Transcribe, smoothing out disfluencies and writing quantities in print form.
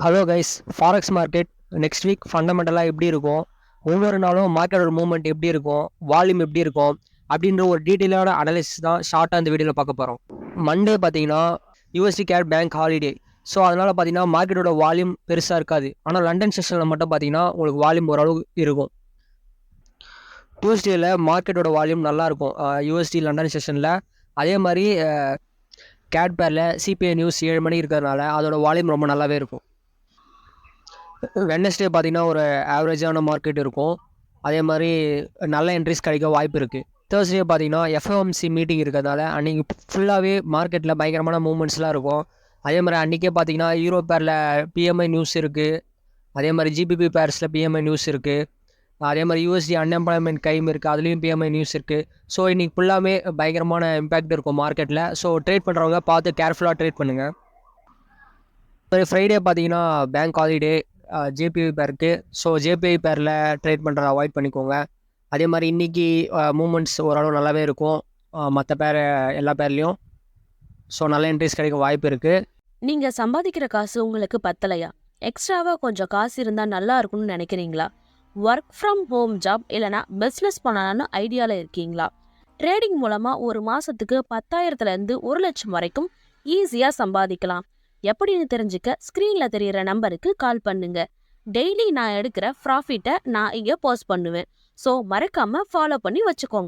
Hello guys, forex market next week ஃபண்டமெண்டலாக எப்படி இருக்கும், ஒவ்வொரு நாளும் மார்க்கெட்டோட மூவ்மெண்ட் எப்படி இருக்கும், வால்யூம் எப்படி இருக்கும் அப்படின்ற ஒரு டீட்டெயிலான அனாலிசிஸ் தான் ஷார்ட்டாக இந்த வீடியோவில் பார்க்க போகிறோம். மண்டே பார்த்தீங்கன்னா யூஎஸ்டி கேட் பேங்க் ஹாலிடே. ஸோ அதனால் பார்த்தீங்கன்னா மார்க்கெட்டோட வால்யூம் பெருசாக இருக்காது. ஆனால் லண்டன் செஷனில் மட்டும் பார்த்தீங்கன்னா உங்களுக்கு வால்யூம் ஓரளவு இருக்கும். டியூஸ்டேயில் மார்க்கெட்டோட வால்யூம் நல்லாயிருக்கும் யூஎஸ்டி லண்டன் செஷனில். அதே மாதிரி கேட் பேரில் சிபிஐ நியூஸ் 7 மணி இருக்கிறதுனால அதோட வால்யூம் ரொம்ப நல்லாவே இருக்கும். வெட்னஸ்டே பார்த்தீங்கன்னா ஒரு ஆவரேஜான மார்க்கெட் இருக்கும். அதே மாதிரி நல்ல என்ட்ரிஸ் கிடைக்க வாய்ப்பு இருக்குது. தேர்ஸ்டே பார்த்தீங்கன்னா எஃப்ஓஎம்சி மீட்டிங் இருக்கிறதுனால அன்றைக்கி ஃபுல்லாகவே மார்க்கெட்டில் பயங்கரமான மூவ்மெண்ட்ஸ்லாம் இருக்கும். அதே மாதிரி அன்றைக்கே பார்த்தீங்கன்னா யூரோ பேரில் பிஎம்ஐ நியூஸ் இருக்குது. அதே மாதிரி ஜிபிபி பேர்ஸில் பிஎம்ஐ நியூஸ் இருக்குது. அதே மாதிரி யூஎஸ்டி அன்எம்ப்ளாய்மெண்ட் கைம் இருக்குது, அதுலேயும் பிஎம்ஐ நியூஸ் இருக்குது. ஸோ இன்றைக்கி ஃபுல்லாமே பயங்கரமான இம்பேக்ட் இருக்கும் மார்க்கெட்டில். ஸோ ட்ரேட் பண்ணுறவங்க பார்த்து கேர்ஃபுல்லாக ட்ரேட் பண்ணுங்கள். ஃப்ரைடே பார்த்தீங்கன்னா பேங்க் ஹாலிடே ஜேபிஐ பேருக்கு. ஸோ ஜேபிஐ பேரில் ட்ரேட் பண்ணுறத அவாய்ட் பண்ணிக்கோங்க. அதே மாதிரி இன்றைக்கி மூமெண்ட்ஸ் ஓரளவு நல்லாவே இருக்கும் மற்ற பேர் எல்லா பேர்லேயும். ஸோ நல்ல என்ட்ரிஸ் கிடைக்க வாய்ப்பு இருக்குது. நீங்க சம்பாதிக்கிற காசு உங்களுக்கு பத்தலையா? எக்ஸ்ட்ராவா கொஞ்சம் காசு இருந்தா நல்லா இருக்கும்னு நினைக்கிறீங்களா? ஒர்க் ஃப்ரம் ஹோம் ஜாப் இல்லைனா பிஸ்னஸ் பண்ணலான்னு ஐடியால இருக்கீங்களா? ட்ரேடிங் மூலமா ஒரு மாசத்துக்கு 10,000 இருந்து 1,00,000 வரைக்கும் ஈஸியா சம்பாதிக்கலாம். எப்படின்னு தெரிஞ்சுக்க ஸ்கிரீன்ல தெரியற நம்பருக்கு கால் பண்ணுங்க. டெய்லி நான் எடுக்கிற ப்ராஃபிட்டை நான் இங்க போஸ்ட் பண்ணுவேன். ஸோ மறக்காம ஃபாலோ பண்ணி வச்சுக்கோங்க.